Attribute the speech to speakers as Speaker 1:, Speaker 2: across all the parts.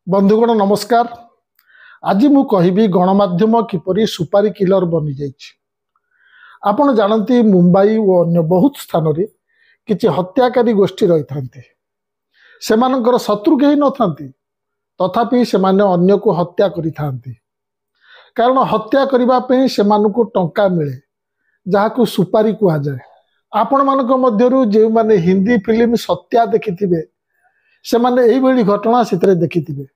Speaker 1: बंधुगण नमस्कार। आज मु कहिबी गणमाध्यम किपरि सुपारी किलर बनी जाइछि। आपण जानती मुंबई और अन्य बहुत स्थान रे किछि हत्याकारी गोष्ठी रही थांती। सेमानकर शत्रु केही न थांती, तथापि सेमाने अन्य को हत्या करि थांती। कारण हत्या करिबा पे सेमानकु टंका मिले, जाहाकु सुपारी कुहा जाए। आपण मानक मध्यरु जे माने हिंदी फिल्म सत्या देखिथिबे, सेमाने एही बेली घटना सितरे देखिथिबे।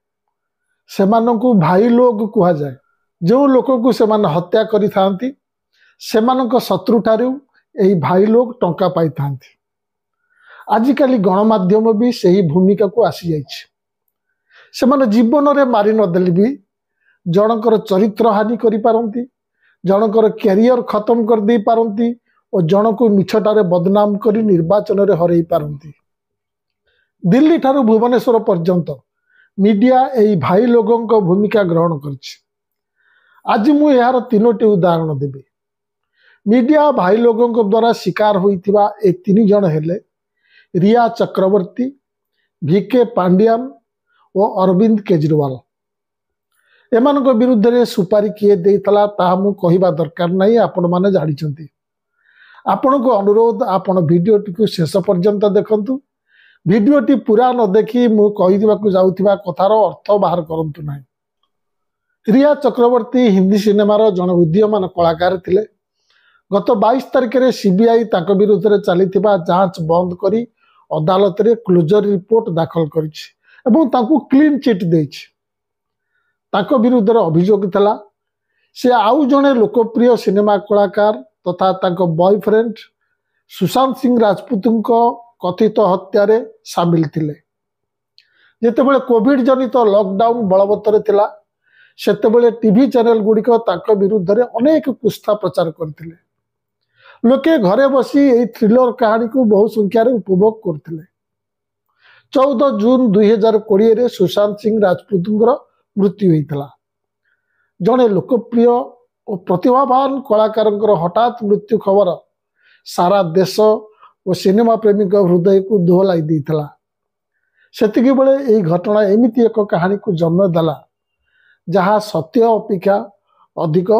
Speaker 1: सेमानकु भाई लोग कुहा जाए। जो लोक को सेमान हत्या करि थांती, सेमानक शत्रु ठारू एही भाई लोग टंका पाई थांती। आजिकाली गणमाध्यम भी सही भूमिका को आसी जाइछि। सेमाने जीवन रे मारी न देली भी जनकर चरित्र हानि करि पारंती, जनकर कैरियर खत्म कर दे पारंती और जनको मिछटारे बदनाम करी निर्वाचन रे हरई पारंती। दिल्ली ठारू भुवनेश्वर पर्यंत मीडिया एही भाई लोगों को भूमिका ग्रहण करछि। आज मु यार तीनोटी उदाहरण देबे। मीडिया भाई लोगों को द्वारा शिकार होइथिबा ए तीन जण हेले रिया चक्रवर्ती, वीके पांड्यान और अरविंद केजरीवाल। एमानक विरुद्ध रे सुपारी किए देइतला ताहा मु कहिबा दरकार नाही, आपण माने जानिछंती। आपण को अनुरोध, आपण वीडियोटी को शेष पर्यंत देखंतु। वीडियोटी पूरा न देखी मु कहि दिबाकु जाउथिबा कथार अर्थ बाहर करंतु नाही। रिया चक्रवर्ती हिंदी सिनेमार जन उदीयमान कलाकार थिले। गत 22 तारिख रे सीबीआई ताको विरुद्ध रे चलिथिबा जांच बंद करी अदालत रे क्लोजर रिपोर्ट दाखल करिछि एवं तांकु क्लीन चिट देछि। ताको विरुद्ध रे अभियोग थिला से आउ जने लोकप्रिय सिनेमा कलाकार तथा ताको बॉयफ्रेंड सुशांत सिंह राजपूतको कथित हत्या रे शामिल थिले। जेतेबेले कोविड जनित लॉकडाउन बलवत्तर थिला, सेतेबेले टीवी चैनल गुड़िक ताको विरुद्ध रे अनेक कुस्ता प्रचार करथिले। लोके घरे बसी एई थ्रिलर कहानी को बहु संख्या रे उपभोग करथिले। 14 जून 2020 रे सुशांत सिंह राजपूतଙ୍କର मृत्यु होइतला। जने लोकप्रिय और प्रतिभावान कलाकारଙ୍କର हठात मृत्यु खबर सारा देश और सिनेमा प्रेमी हृदय को दोहलाई देइतला। सेतिकी बेले एई घटना एमिति एक कहानी को जन्म देला जहाँ सत्य अपेक्षा अधिक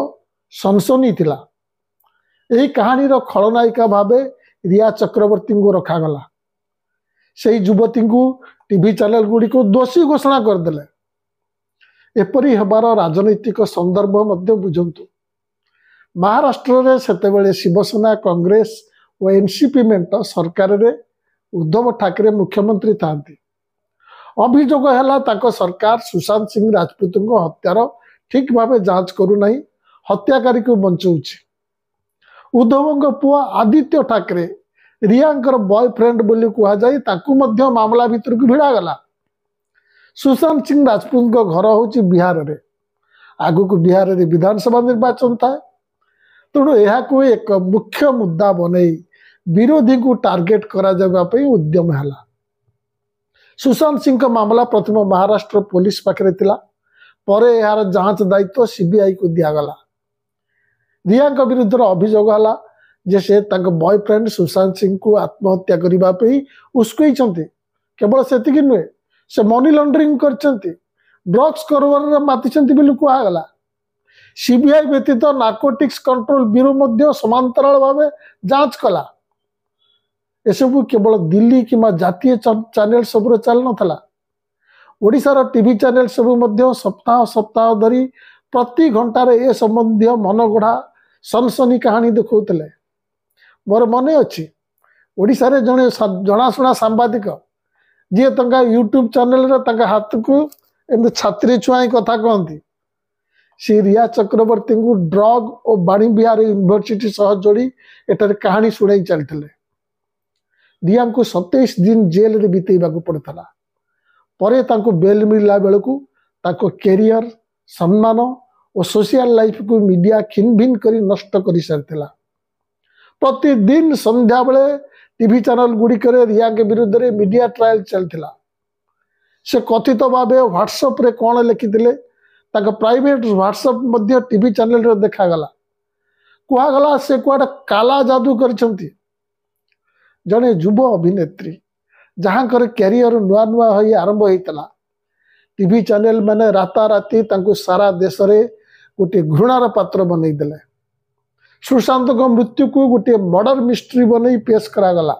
Speaker 1: सनसनी थिला। एही कहानी रो खलनायिका भावे रिया चक्रवर्ती को रखागला। से युवती को टीवी चैनल गुड़ी को दोषी घोषणा करदेले। एपरी हेबार राजनैतिक संदर्भ मध्य बुझंतु। महाराष्ट्र रे सेतेबेले शिवसेना, कांग्रेस और एनसीपी मेंट सरकार रे उद्धव ठाकरे मुख्यमंत्री थांती। अभियोग है ताको सरकार सुशांत सिंह राजपूतଙ୍କ हत्यार ठीक भावे जांच करू नाही, हत्याकारी को बंचौछि। उद्धवଙ୍କ पुआ आदित्य ठाकरे रियांकर बॉयफ्रेंड बोली कुहा जाई ताकू मध्य मामला भीतर को भिड़ा गला। सुशांत सिंह राजपूतଙ୍କ घर होछि बिहार रे। आगु को बिहार रे विधानसभा निर्वाचन था, तेणु यह को एक मुख्य मुद्दा बनई विरोधी को टार्गेट करा जाबा पे उद्यम हैला। सुशांत सिंह का मामला प्रथम महाराष्ट्र पुलिस पाखरे थिला, परे यार जांच दायित्व सीबीआई को दिया गला। रिया का विरुद्ध अभियोग हला जे से ताको बॉयफ्रेंड सुशांत सिंह को आत्महत्या करिबा पे उसको छंती। केवल सेतिकी नुहे, से मनी लॉन्ड्रिंग करछंती, ड्रग्स कारोबार मातिछंती बिलु कुहा गला। सीबीआई व्यतीत नार्कोटिक्स कंट्रोल ब्यूरो मध्य समांतराल भावे जांच कला। एसबू केवल दिल्ली किंवा जातीय चैनल सबुर चल नथला। ओडिशार टीवी चैनल सबू मध्य सप्ताह सप्ताह धरी प्रति घंटार ए संबंधी मनगढ़ा सनसनी कहानी देखौतले। मोर मने अछि ओडिशा रे जने जनाशुना सांबादिक जे तंका यूट्यूब चैनल रे तंका हाथ को एम छात्री छुआई कथा कहंती। श्री रिया चक्रवर्ती को ड्रग और बाणी बिहार यूनिवर्सिटी सह जोड़ी एटारे कहानी सुनाई चलते। रिया को 27 दिन जेल रे बितेबा को पड़ता। परे तांको बेल मिलला बेलकू ताको कैरियर, सम्मान और सोशल लाइफ को मीडिया खिनभिन करी नष्ट करी सारथिला। प्रतिदिन संध्या बेले टीवी चैनल गुड़िक रिया के विरुद्ध रे मीडिया ट्रायल चलथिला। से कथित भावे व्हाट्सएप रे कौन लिखिथिले ताको प्राइवेट व्हाट्सएप मध्य टीवी चैनल रे देखा गला। कुहा गला से कुआडा काला जादू करछंती। जने युव अभिनेत्री जहां कर कैरियर नुआ नुआ होई आरंभ होइतला, टीवी चैनल मैंने राताराति सारा देश में गोटे घृणार पात्र बनईदे। सुशांत मृत्यु को गोटे मर्डर मिस्ट्री बन पेश करागला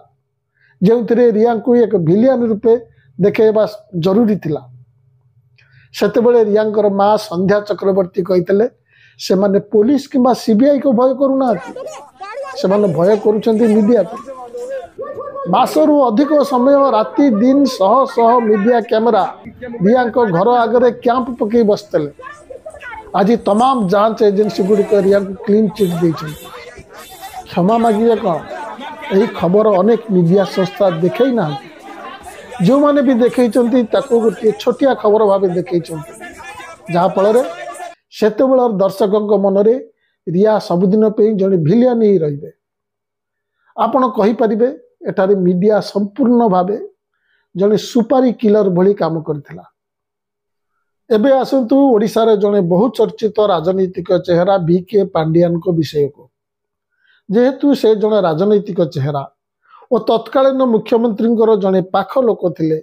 Speaker 1: जो रिया को एक विलियन रूपे देखा जरूरी थिला। सेतेबेले रियांकर माँ संध्या चक्रवर्ती कहते से माने पुलिस किंबा सीबीआई को भय करूना, से माने भय करुछंती मीडिया को। मासरु अधिक समय राति दिन शह शह मीडिया कैमेरा रियांको घर आगे कैंप पकई बसते। आज तमाम जांच एजेंसी गुड़िक रिया को क्लीन चिट देछन। क्षमा मागिए कौन? यही खबर अनेक मीडिया संस्था देखई ना, जो माने भी देखई गोटे छोटिया खबर भाव देखई, जहाँफल सेतेबेल दर्शकों मनरे रिया सबुदिन पे जड़े भिलियन ही रे। आपण कहींपारे एठारे मीडिया संपूर्ण भाव जड़े सुपारी किलर भली काम करथिला। एबे आसतु ओडिशार जड़े बहुचर्चित राजनीतिक चेहरा बीके पांडियान को विषय को। जेहेतु से जड़े राजनैतिक चेहरा और तत्कालीन मुख्यमंत्री जड़े पाख लोक थिले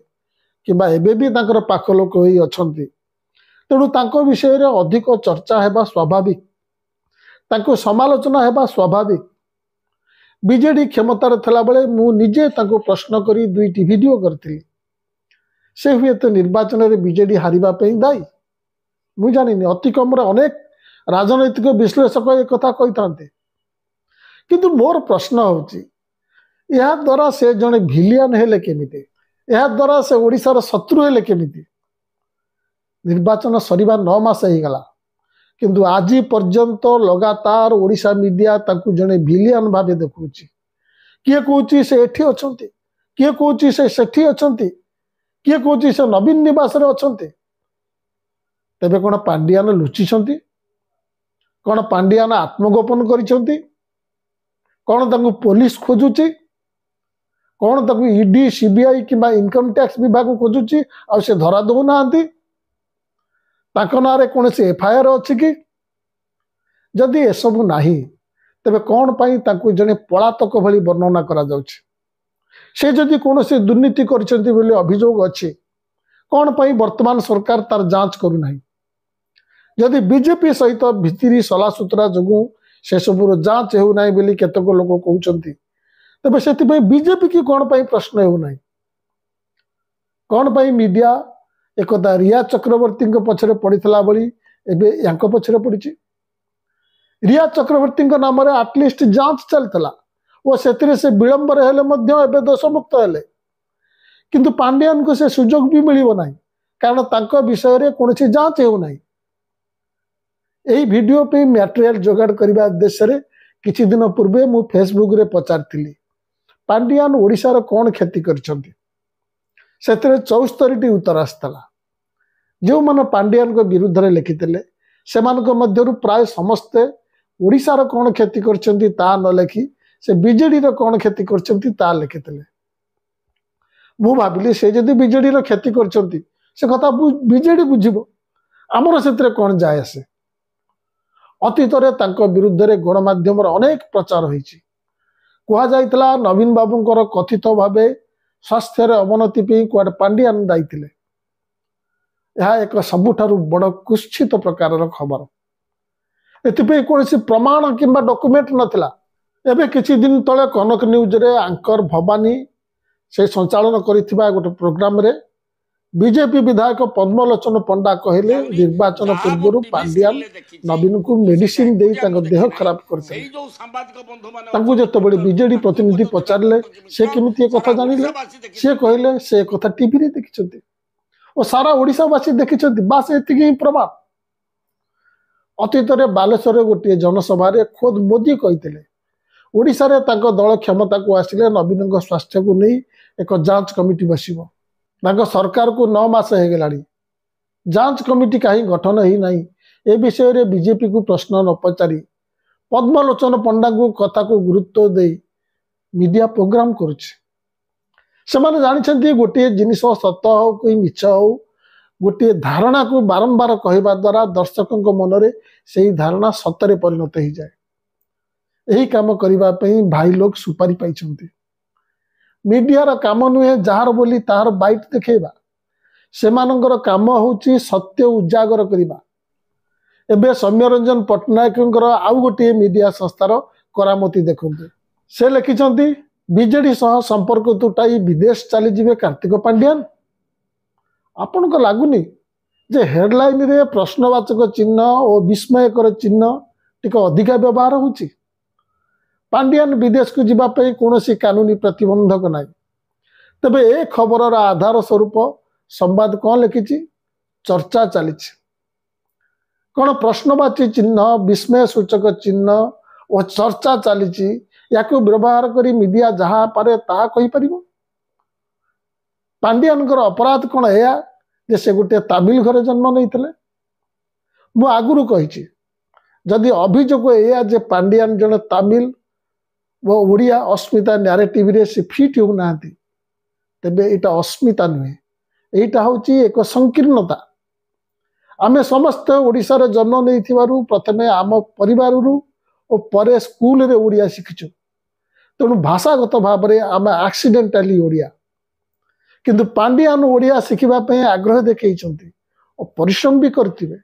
Speaker 1: किंबा एबे भी तांकर पाख लोक ही अछंती, तेणु तांको विषय रे अधिक चर्चा हेबा स्वाभाविक, तांको समालोचना हेबा स्वाभाविक। बीजेडी क्षमतार थिला बेले मु निजे तांको प्रश्न करी दुईटी वीडियो करथिली। से हुए तो निर्वाचन रे बीजेडी हारिबा पे दायी मु जानिनी। अति कम अनेक राजनैतिक विश्लेषक एक कथा कही थांते, किंतु मोर प्रश्न होची या द्वारा से जड़े भिलियन हेले केमिति, या द्वारा से ओडिशार शत्रु हेले केमिति। निर्वाचन सरीबा 9 मास हो गला, किंतु आज पर्यंत लगातार ओडिशा मीडिया ताकू जड़े भिलियन भाव देखुची। किए कहूची से एठी अछंती, किए कहूची से सेठी अछंती, किए कहूची से नवीन निवास रे अछंती। तेबे कोन पांडियान लुचिछंती? कोन पांडियान आत्मगोपन करिछंती? कोन ताकू पुलिस खोजुची? कोन ताकू ईडी सीबीआई किंबा इनकम टैक्स विभाग खोजुची आ से धरा दउ नांती? ताको नारे कौन से एफआईआर अच्छी कि? जदि ए सब नाही तेबे कौन पाई ताकू जने पलातक भली वर्णना करा जाउछि? से जदि कौन से दुर्नीति करछंती बोली अभियोग अछि, कौन पाई वर्तमान सरकार तार जांच करू नाही? जदि बीजेपी सहित भितरी सलासुतरा जगू से सबुर जांच हेउ नाही बोली केतक लोक कहउछंती, तेबे सेति बीजेपी की कौन पाई प्रश्न हेउ नाही? कौन पाई मीडिया एकदा रिया चक्रवर्ती पछरे पड़ीला बड़ी एबे यांको पछरे पड़ी? रिया चक्रवर्ती नाम रे आटलिस्ट जांच चलता और से विलंबर हेले मध्य एबे दोषमुक्त हेले, किंतु पांडियान को से सुजोग भी मिलिबो नाही, कारण तांको विषय रे कोनोसी जांच हेउ नाही। एही वीडियो पे मटेरियल जोगाड़ करबा उद्देश्य रे किछि दिन पूर्वे मु फेसबुक रे पचारथिली पांडियान ओडिशार कोन क्षति करछंती। सेतरे 74टी उत्तर आसतला। जो मन पांडियान को विरुद्ध रे लिखिथिले सेमानक मध्यरु प्राय समस्ते ओडिशार कोन क्षति करछंती ता न लिखि से बीजेडी रो कोन क्षति करछंती ता लिखिथिले। मु भाबिली से जदि बीजेडी रो क्षति करछंती से कथा बीजेडी बुझिबो, हमर सेतरे कोन जाय आसे। अतीत रे तांको विरुद्ध रे गणमाध्यम अनेक प्रचार होईछि। कुहा जाइतला नवीन बाबूंकर कथित भावे स्वास्थ्य अवनति पे कुआडे पांडियान दायिथिले। यह एक सबुठारु बड़ कुत्सित प्रकार खबर। एथिपे कोनोसी प्रमाण किंबा डॉक्यूमेंट नथिला। एबे किछि दिन तळे कनक न्यूज रे आंकर भवानी से संचालन करिथिबा गोटे प्रोग्राम रे बीजेपी विधायक पद्मलोचन पंडा कहले निर्वाचन पूर्व पांडियान नवीन को मेडिसिन दे देह खराब करते। बीजेडी प्रतिनिधि पचारे से केमिति कथा जानिले, से कहले से कथा टीवी रे देखिछंती और सारा ओडिशावासी देखिछंती, बास एतिकी ही प्रमाण। अतीत रे बालेश्वर गोटे जनसभा रे खुद मोदी कहते ओडिशा रे तांको दल क्षमता को आसिले नवीन स्वास्थ्य को नहीं एक जांच कमिटी बसिबो। तांको सरकार को 9 मास हो गलानी, जांच कमिटी कहीं गठन ही नहीं। ए विषय रे बीजेपी को प्रश्न न पचारि पद्मलोचन पंडा को कथा को गुरुत्व दे मीडिया प्रोग्राम करुछि। सेमाने जानिछंती गोटे जिनिस सत हो कि मिछ हो गोटे धारणा को बारंबार कहवा द्वारा दर्शकों मनरे से धारणा सतरे परिणत हो जाए। यही काम करिबा पई भाई लोग सुपारी पाइछंती। मीडिया रा काम नुहे जार बोली तार बाइट देखेबा, ସେମାନଙ୍କର କାମ ହେଉଛି ସତ୍ୟ ଉଜାଗର କରିବା। ଏବେ ସୌମ୍ୟରଞ୍ଜନ ପଟ୍ଟନାୟକଙ୍କର ଆଉ ଗୋଟିଏ ମିଡ଼ିଆ ସଂସ୍ଥାର କରାମତି ଦେଖନ୍ତୁ। ସେ ଲେଖିଛନ୍ତି ବିଜେଡି ସହ ସମ୍ପର୍କ ତୁଟାଇ ବିଦେଶ ଚାଲିଯିବେ କାର୍ତ୍ତିକ ପାଣ୍ଡିଆନ। ଆପଣଙ୍କ ଲାଗୁନି ଯେ ହେଡଲାଇନରେ ପ୍ରଶ୍ନବାଚକ ଚିହ୍ନ ଓ ବିସ୍ମୟକର ଚିହ୍ନ ଟିକେ ଅଧିକା ବ୍ୟବହାର ହେଉଛି? ପାଣ୍ଡିଆନ ବିଦେଶକୁ ଯିବା ପାଇଁ କୌଣସି କାନୁନି ପ୍ରତିବନ୍ଧକ ନାହିଁ। ତେବେ ଏ ଖବରର ଆଧାର ସ୍ୱରୂପ ସମ୍ବାଦ କ'ଣ ଲେଖିଛି? ଚର୍ଚ୍ଚା ଚାଲିଛି। କ'ଣ ପ୍ରଶ୍ନବାଚୀ ଚିହ୍ନ, ବିସ୍ମୟ ସୂଚକ ଚିହ୍ନ ଓ ଚର୍ଚ୍ଚା ଚାଲିଛି, ୟାକୁ ବ୍ୟବହାର କରି ମିଡ଼ିଆ ଯାହା ପାରେ ତାହା କହିପାରିବ? ପାଣ୍ଡିଆନଙ୍କର ଅପରାଧ କ'ଣ ଏହା ଯେ ସେ ଗୋଟିଏ ତାମିଲ ଘରେ ଜନ୍ମ ନେଇଥିଲେ? ମୁଁ ଆଗରୁ କହିଛି, ଯଦି ଅଭିଯୋଗ ଏହା ଯେ ପାଣ୍ଡିଆନ ଜଣେ ତାମିଲ ଓ ଓଡ଼ିଆ ଅସ୍ମିତା ନ୍ୟାରେଟିଭରେ ସେ ଫିଟ୍ ହେଉନାହାନ୍ତି, ତେବେ ଏଇଟା ଅସ୍ମିତା ନୁହେଁ, ଏଇଟା ହେଉଛି ଏକ ସଂକୀର୍ଣ୍ଣତା। ଆମେ ସମସ୍ତେ ଓଡ଼ିଶାରେ ଜନ୍ମ ନେଇଥିବାରୁ ପ୍ରଥମେ ଆମ ପରିବାରରୁ ଓ ପରେ ସ୍କୁଲରେ ଓଡ଼ିଆ ଶିଖିଛୁ। ତେଣୁ ଭାଷାଗତ ଭାବରେ ଆମେ ଆକ୍ସିଡେଣ୍ଟାଲି ଓଡ଼ିଆ। କିନ୍ତୁ ପାଣ୍ଡିଆନ ଓଡ଼ିଆ ଶିଖିବା ପାଇଁ ଆଗ୍ରହ ଦେଖାଇଛନ୍ତି ଓ ପରିଶ୍ରମ ବି କରିଥିବେ।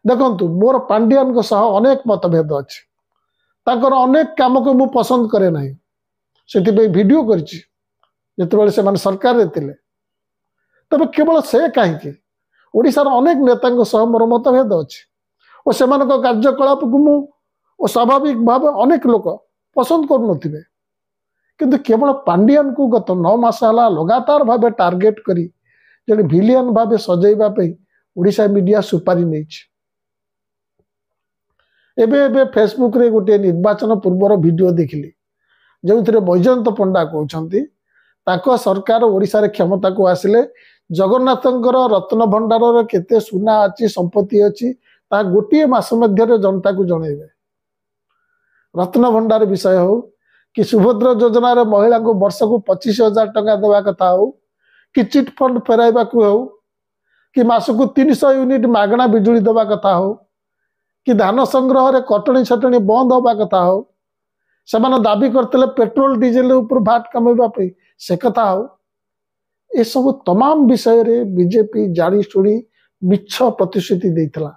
Speaker 1: ଦେଖନ୍ତୁ, ମୋର ପାଣ୍ଡିଆନଙ୍କ ସହ ଅନେକ ମତଭେଦ ଅଛି। ତାଙ୍କର ଅନେକ କାମକୁ ମୁଁ ପସନ୍ଦ କରେ ନାହିଁ, ସେଥିପାଇଁ ଭିଡ଼ିଓ କରିଛି ଯେତେବେଳେ ସେମାନେ ସରକାରରେ ଥିଲେ। ତେବେ କେବଳ ସେ କାହିଁକି, ଓଡ଼ିଶାର ଅନେକ ନେତାଙ୍କ ସହ ମୋର ମତଭେଦ ଅଛି ଓ ସେମାନଙ୍କ କାର୍ଯ୍ୟକଳାପକୁ ମୁଁ ଓ ସ୍ୱାଭାବିକ ଭାବେ ଅନେକ ଲୋକ ପସନ୍ଦ କରୁନଥିବେ। କିନ୍ତୁ କେବଳ ପାଣ୍ଡିଆନକୁ ଗତ 9 ମାସ ହେଲା ଲଗାତାର ଭାବେ ଟାର୍ଗେଟ କରି ଜଣେ ଭିଲିଆନ ଭାବେ ସଜେଇବା ପାଇଁ ଓଡ଼ିଶା ମିଡ଼ିଆ ସୁପାରି ନେଇଛି। ଏବେ ଫେସବୁକରେ ଗୋଟିଏ ନିର୍ବାଚନ ପୂର୍ବର ଭିଡ଼ିଓ ଦେଖିଲି, ଯେଉଁଥିରେ ବୈଜୟନ୍ତ ପଣ୍ଡା କହୁଛନ୍ତି ତାଙ୍କ ସରକାର ଓଡ଼ିଶାରେ କ୍ଷମତାକୁ ଆସିଲେ ଜଗନ୍ନାଥଙ୍କର ରତ୍ନ ଭଣ୍ଡାରର କେତେ ସୁନା ଅଛି, ସମ୍ପତ୍ତି ଅଛି, ତାହା ଗୋଟିଏ ମାସ ମଧ୍ୟରେ ଜନତାକୁ ଜଣାଇବେ। ରତ୍ନ ଭଣ୍ଡାର ବିଷୟ ହେଉ କି ସୁଭଦ୍ରା ଯୋଜନାରେ ମହିଳାଙ୍କୁ ବର୍ଷକୁ 25,000 ଟଙ୍କା ଦେବା କଥା ହେଉ, କି ଚିଟ୍ ଫଣ୍ଡ ଫେରାଇବାକୁ ହେଉ, କି ମାସକୁ 300 ୟୁନିଟ୍ ମାଗଣା ବିଜୁଳି ଦେବା କଥା ହେଉ, କି ଧାନ ସଂଗ୍ରହରେ କଟଣୀ ଛଟଣୀ ବନ୍ଦ ହେବା କଥା ହେଉ, ସେମାନେ ଦାବି କରିଥିଲେ ପେଟ୍ରୋଲ ଡିଜେଲ ଉପରୁ ଭାଟ କମାଇବା ପାଇଁ, ସେ କଥା ହେଉ, ଏସବୁ ତମାମ ବିଷୟରେ ବିଜେପି ଜାଣିଶୁଣି ମିଛ ପ୍ରତିଶ୍ରୁତି ଦେଇଥିଲା।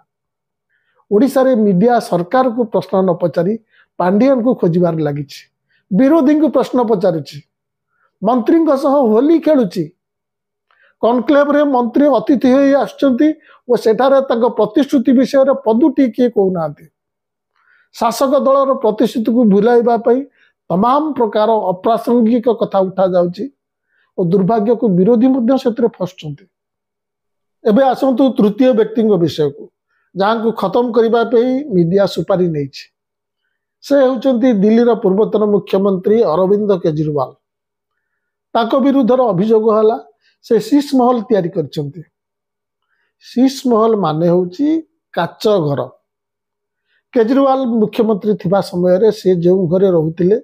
Speaker 1: ଓଡ଼ିଶାରେ ମିଡ଼ିଆ ସରକାରକୁ ପ୍ରଶ୍ନ ନ ପଚାରି ପାଣ୍ଡିଆନକୁ ଖୋଜିବାରେ ଲାଗିଛି। ବିରୋଧୀଙ୍କୁ ପ୍ରଶ୍ନ ପଚାରୁଛି, ମନ୍ତ୍ରୀଙ୍କ ସହ ହୋଲି ଖେଳୁଛି। କନକ୍ଲେଭରେ ମନ୍ତ୍ରୀ ଅତିଥି ହୋଇ ଆସୁଛନ୍ତି ଓ ସେଠାରେ ତାଙ୍କ ପ୍ରତିଶ୍ରୁତି ବିଷୟରେ ପଦୁଟି କିଏ କହୁନାହାନ୍ତି। ଶାସକ ଦଳର ପ୍ରତିଶ୍ରୁତିକୁ ଭୁଲାଇବା ପାଇଁ ତମାମ ପ୍ରକାର ଅପ୍ରାସଙ୍ଗିକ କଥା ଉଠାଯାଉଛି ଓ ଦୁର୍ଭାଗ୍ୟକୁ ବିରୋଧୀ ମଧ୍ୟ ସେଥିରେ ଫସୁଛନ୍ତି। ଏବେ ଆସନ୍ତୁ ତୃତୀୟ ବ୍ୟକ୍ତିଙ୍କ ବିଷୟକୁ, ଯାହାଙ୍କୁ ଖତମ କରିବା ପାଇଁ ମିଡ଼ିଆ ସୁପାରି ନେଇଛି। ସେ ହେଉଛନ୍ତି ଦିଲ୍ଲୀର ପୂର୍ବତନ ମୁଖ୍ୟମନ୍ତ୍ରୀ ଅରବିନ୍ଦ କେଜରିୱାଲ। ତାଙ୍କ ବିରୁଦ୍ଧରେ ଅଭିଯୋଗ ହେଲା ସେ ଶୀଷ ମହଲ ତିଆରି କରିଛନ୍ତି। ଶୀଷ ମହଲ ମାନେ ହେଉଛି କାଚ ଘର। କେଜରିୱାଲ ମୁଖ୍ୟମନ୍ତ୍ରୀ ଥିବା ସମୟରେ ସେ ଯେଉଁ ଘରେ ରହୁଥିଲେ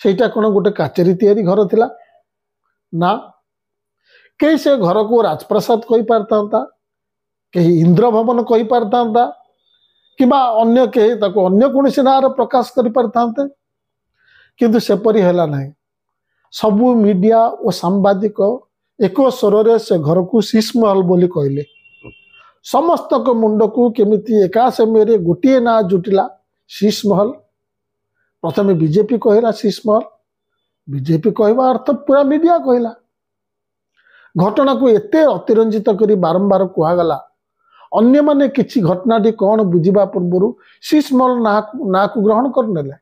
Speaker 1: ସେଇଟା କ'ଣ ଗୋଟେ କାଚେରୀ ତିଆରି ଘର ଥିଲା? ନା, କେହି ସେ ଘରକୁ ରାଜପ୍ରାସାଦ କହିପାରିଥାନ୍ତା, କେହି ଇନ୍ଦ୍ରଭବନ କହିପାରିଥାନ୍ତା, କିମ୍ବା ଅନ୍ୟ କେହି ତାକୁ ଅନ୍ୟ କୌଣସି ନାଁରେ ପ୍ରକାଶ କରିପାରିଥାନ୍ତେ। କିନ୍ତୁ ସେପରି ହେଲା ନାହିଁ। ସବୁ ମିଡ଼ିଆ ଓ ସାମ୍ବାଦିକ ଏକ ସ୍ୱରରେ ସେ ଘରକୁ ଶୀଷ ମହଲ ବୋଲି କହିଲେ। ସମସ୍ତଙ୍କ ମୁଣ୍ଡକୁ କେମିତି ଏକା ସମୟରେ ଗୋଟିଏ ନାଁ ଜୁଟିଲା, ଶୀଷ ମହଲ। ପ୍ରଥମେ ବିଜେପି କହିଲା ଶୀଷ ମହଲ, ବିଜେପି କହିବା ଅର୍ଥ ପୁରା ମିଡ଼ିଆ କହିଲା। ଘଟଣାକୁ ଏତେ ଅତିରଞ୍ଜିତ କରି ବାରମ୍ବାର କୁହାଗଲା, ଅନ୍ୟମାନେ କିଛି ଘଟଣାଟି କ'ଣ ବୁଝିବା ପୂର୍ବରୁ ଶୀଷ ମହଲ ନାଁକୁ ଗ୍ରହଣ କରିନେଲେ।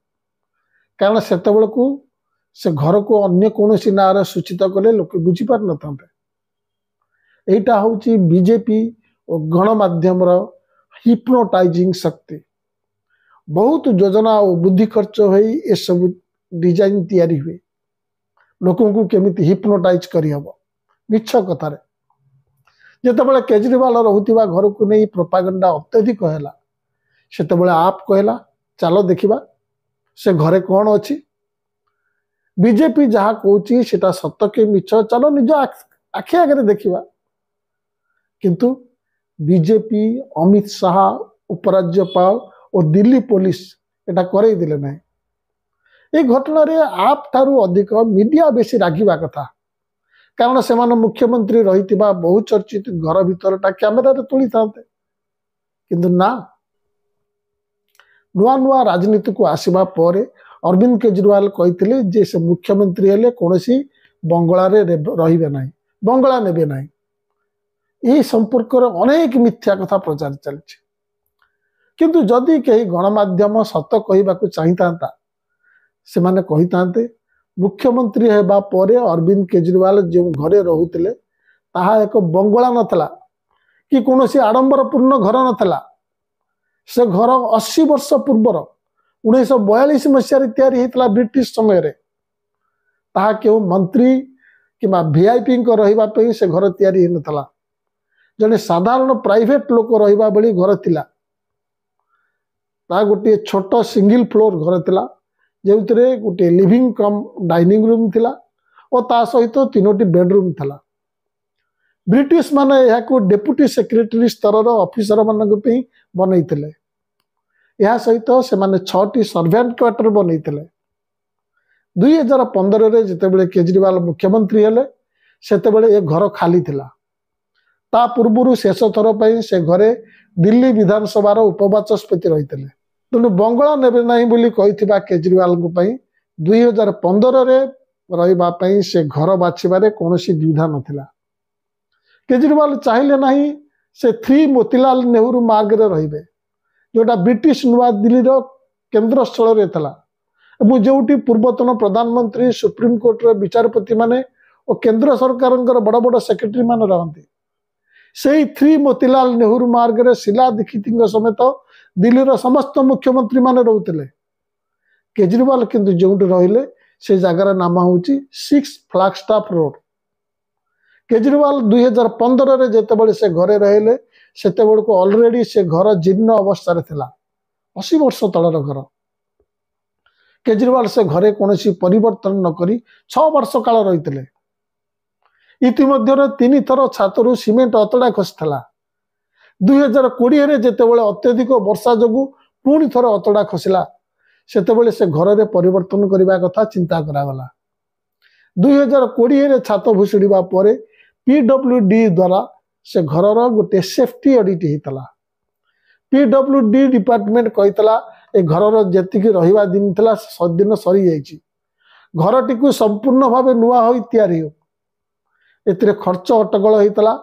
Speaker 1: କାରଣ ସେତେବେଳକୁ ସେ ଘରକୁ ଅନ୍ୟ କୌଣସି ନାଁରେ ସୂଚିତ କଲେ ଲୋକେ ବୁଝିପାରିନଥାନ୍ତେ। ଏଇଟା ହେଉଛି ବିଜେପି ଓ ଗଣମାଧ୍ୟମର ହିପ୍ନୋଟାଇଜିଂ ଶକ୍ତି। ବହୁତ ଯୋଜନା ଓ ବୁଦ୍ଧି ଖର୍ଚ୍ଚ ହୋଇ ଏସବୁ ଡିଜାଇନ ତିଆରି ହୁଏ, ଲୋକଙ୍କୁ କେମିତି ହିପ୍ନୋଟାଇଜ କରିହେବ ମିଛ କଥାରେ। ଯେତେବେଳେ କେଜରିୱାଲ ରହୁଥିବା ଘରକୁ ନେଇ ପ୍ରୋପାଗାଣ୍ଡା ଅତ୍ୟଧିକ ହେଲା, ସେତେବେଳେ ଆପ୍ କହିଲା ଚାଲ ଦେଖିବା ସେ ଘରେ କ'ଣ ଅଛି। ବିଜେପି ଯାହା କହୁଛି ସେଟା ସତ କି ମିଛ, ଚାଲ ନିଜ ଆଖି ଆଗରେ ଦେଖିବା। କିନ୍ତୁ ବିଜେପି, ଅମିତ ଶାହା, ଉପରାଜ୍ୟପାଳ ଓ ଦିଲ୍ଲୀ ପୋଲିସ ଏଟା କରେଇ ଦେଲେ ନାହିଁ। এই ଘଟଣାରେ ଆପ୍ ଠାରୁ ଅଧିକ ମିଡ଼ିଆ ବେଶୀ ରାଗିବା କଥା। कारण से मुख्यमंत्री रही बहुचर्चित घर भीतरटा कैमेरा तुली था किंतु ना नुआ नुआ राजनीति को आसवा पर अरविंद केजरीवाल कहते जे से मुख्यमंत्री हेले कौन बंगला रे ना बंगला नेबे ना यही संपर्क अनेक मिथ्या कथा प्रचार चलछि किंतु जदि कहीं गणमाध्यम सत कहवाक चाहिए से माने कही मुख्यमंत्री हेबा परे अरविंद केजरीवाल जो घरे रोते ताहा एक बंगला नथला कि कौन आडंबरपूर्ण घर नथला से घर 80 वर्ष पूर्वर 1942 मसीह तैयारी होता ब्रिटिश समय रे ताहा क्यों मंत्री किंबा वीआईपी रही से घर तैयारी होता जने साधारण प्राइवेट लोक रहा बेली घर थिला ता गोटे छोट सिंगल फ्लोर घर थिला जो गोटे लिविंग कम डाइनिंग रूम थिला और ता सहित 3टी बेडरूम थिला ब्रिटिश माने यह को डेप्यूटी सेक्रेटरी स्तर ऑफिसर मान बनई यह सहित से माने 6टी सर्वेंट क्वार्टर बनई 2015 रे जितेबले केजरीवाल मुख्यमंत्री हेले सेतेबले ए घर खाली थिला ता पूर्व शेष थर पर से घरे दिल्ली विधानसभा उपबाचस्पति रही तेणु बंगला नेबे ना बोली केजरीवाल 2015 रे रही से घर बाछिबारे कौन द्विधा नथिला केजरीवाल चाहिए ना से 3 मोतीलाल नेहरू मार्ग रे रहिबे जोटा ब्रिटिश नुआ दिल्ली केन्द्र स्थल रे थला जोटी पूर्वतन प्रधानमंत्री सुप्रीम कोर्ट रे विचारपति माने और केंद्र सरकार बड़ बड़ सेक्रेटरी मान रहती से 3 मोतीलाल नेहरू मार्ग रे शीला दीक्षित समेत दिल्ली समस्त मुख्यमंत्री मान रोते केजरीवाल किंतु जो रहिले से जगार नाम हूँ 6 फ्लैगस्टाफ रोड केजरीवाल 2015 रे जेतेबेले से घरे रहिले सेतेबेले को ऑलरेडी से घर जीर्ण अवस्था थिला 80 वर्ष तलर घर केजरीवाल से घरे कौन परिवर्तन न करी 6 वर्ष काल रही इतिमध्य 3 थर छातरू सीमेंट अतड़ा खसीला 2020 रे जेतेबेले अत्यधिक वर्षा जोगु पुणी थर अतड़ा खसला सेतेबेले से घर रे परिवर्तन करने कथा चिंता करागला 2020 रे छात भुशुड़ा पर पीडब्ल्यूडी द्वारा से घर गोटे सेफ्टी ऑडिट होता पीडब्ल्यूडी डिपार्टमेंट कहता ए घर जी रहा दिन था दिन सरी जाइए घर टी संपूर्ण भाव नुआ हो तैयारी हो ए खर्च अटकल होता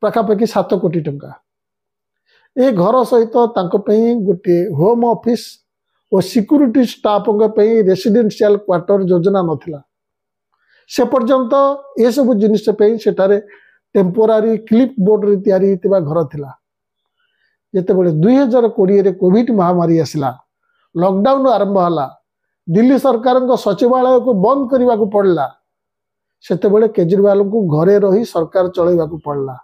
Speaker 1: पाखापाखि 7 कोटी टंका ए घर सहित गोटे होम ऑफिस और सिक्यूरिटी स्टाफ रेसिडेंशियल क्वार्टर योजना नथिला से पर्यंत ये सब जिनिस सेठारे टेम्पोरारी क्लिप बोर्ड रे तैयारी होता घर थिला जेतेबेले 2020 रे कोविड महामारी आसला लॉकडाउन आरंभ हला दिल्ली सरकार सचिवालय को बंद करने को पड़ला सेतेबेले केजरीवाल को घरे रही सरकार चलैवा को पड़ला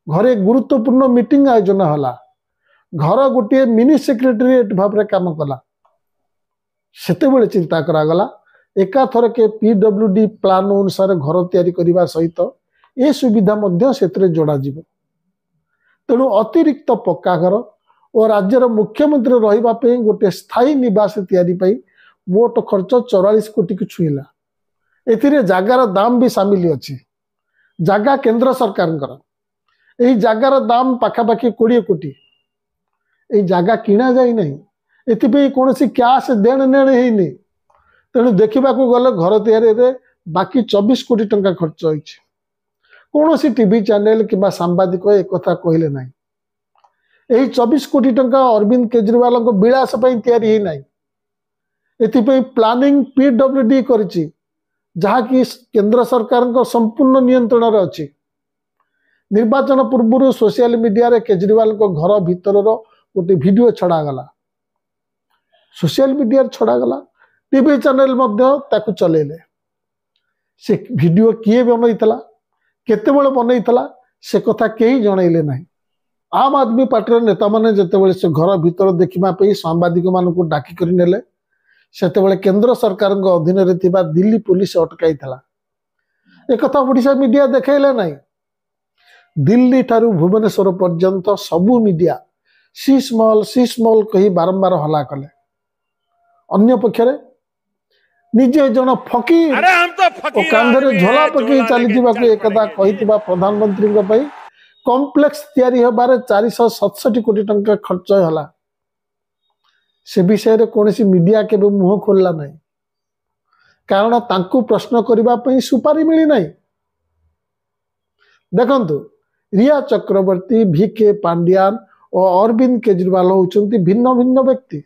Speaker 1: घरे गुरुत्वपूर्ण मीटिंग आयोजन हला घर गोटे मिनी सेक्रेटेरिएट भाव में काम कला सेतेबेले चिंता करागला एका थर के पीडब्ल्यूडी प्लान अनुसार घर तैयारी करने सहित ये सुविधा जोड़ा जीव तेणु अतिरिक्त पक्का घर और राज्यर मुख्यमंत्री रही गोटे स्थायी निवास तैयारी मोट खर्च 44 कोटी को छुईला ए जगार दाम भी सामिल अच्छी जगह केंद्र सरकार यही जगार दाम पाखापाखि 20 कोटी ये जगह किणा जाए ना ये कौन कैश देण नेण है तेणु देखा गले घर तैयारी बाकी 24 कोटी टंका खर्च होइछि कौन सी टीवी चैनल कि सांबादिक एक कथा कहले ना यही 24 कोटी टंका अरविंद केजरीवाल विलास तैयारी ही ना एथिपई प्लानिंग पीडब्ल्यूडी करिछि जहाँकि केंद्र सरकार संपूर्ण नियंत्रण अच्छी निर्वाचन पूर्व सोशल मीडिया रे केजरीवाल घर भीतर गोटे वीडियो छड़ागला सोशल मीडिया छड़ागला टीवी चैनल ताकू चलेले से वीडियो किए बनईला केतेबेले बनईला से कथा कहीं जनइले ना आम आदमी पार्टी नेता माने जेतेबेले से घर भीतर देखा सांबादिक मानक डाकिक नेले सेतेबेले केंद्र सरकार अधीन रे थिबा दिल्ली पुलिस अटकाई था एक कथा ओडिशा मीडिया देखैले ना दिल्ली ठारू भुवनेश्वर पर्यंत सबू मीडिया सी स्मॉल कही बारंबार हला कले अन्य पक्षरे निजे जन फकीर
Speaker 2: अरे हम तो
Speaker 1: ଓ କାନ୍ଧରେ ଝୋଲା ପକାଇ ଚାଲିଯିବାକୁ ଏକଥା କହିଥିବା ପ୍ରଧାନମନ୍ତ୍ରୀଙ୍କ ପାଇଁ କମ୍ପ୍ଲେକ୍ସ ତିଆରି ହେବାରେ 467 କୋଟି ଟଙ୍କା ଖର୍ଚ୍ଚ ହେଲା। ସେ ବିଷୟରେ କୌଣସି ମିଡିଆ କେବେ ମୁହଁ ଖୋଲିଲା ନାହିଁ, କାରଣ ତାଙ୍କୁ ପ୍ରଶ୍ନ କରିବା ପାଇଁ ସୁପାରି ମିଳିନାହିଁ। ଦେଖନ୍ତୁ, ରିୟା ଚକ୍ରବର୍ତ୍ତୀ, ଭିକେ ପାଣ୍ଡିଆନ ଓ ଅରବିନ୍ଦ କେଜରିୱାଲ ହେଉଛନ୍ତି ଭିନ୍ନ ଭିନ୍ନ ବ୍ୟକ୍ତି।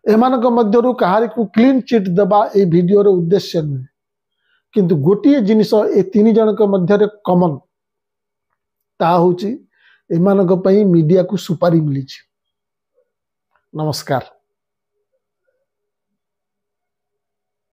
Speaker 1: ଏମାନଙ୍କ ମଧ୍ୟରୁ କାହାରିକୁ କ୍ଲିନ୍ ଚିଟ୍ ଦେବା ଏହି ଭିଡିଓର ଉଦ୍ଦେଶ୍ୟ ନୁହେଁ, କିନ୍ତୁ ଗୋଟିଏ ଜିନିଷ ଏ 3 ଜଣଙ୍କ ମଧ୍ୟରେ କମନ୍, ତାହା ହେଉଛି ଏମାନଙ୍କ ପାଇଁ ମିଡିଆକୁ ସୁପାରି ମିଳିଛି। ନମସ୍କାର।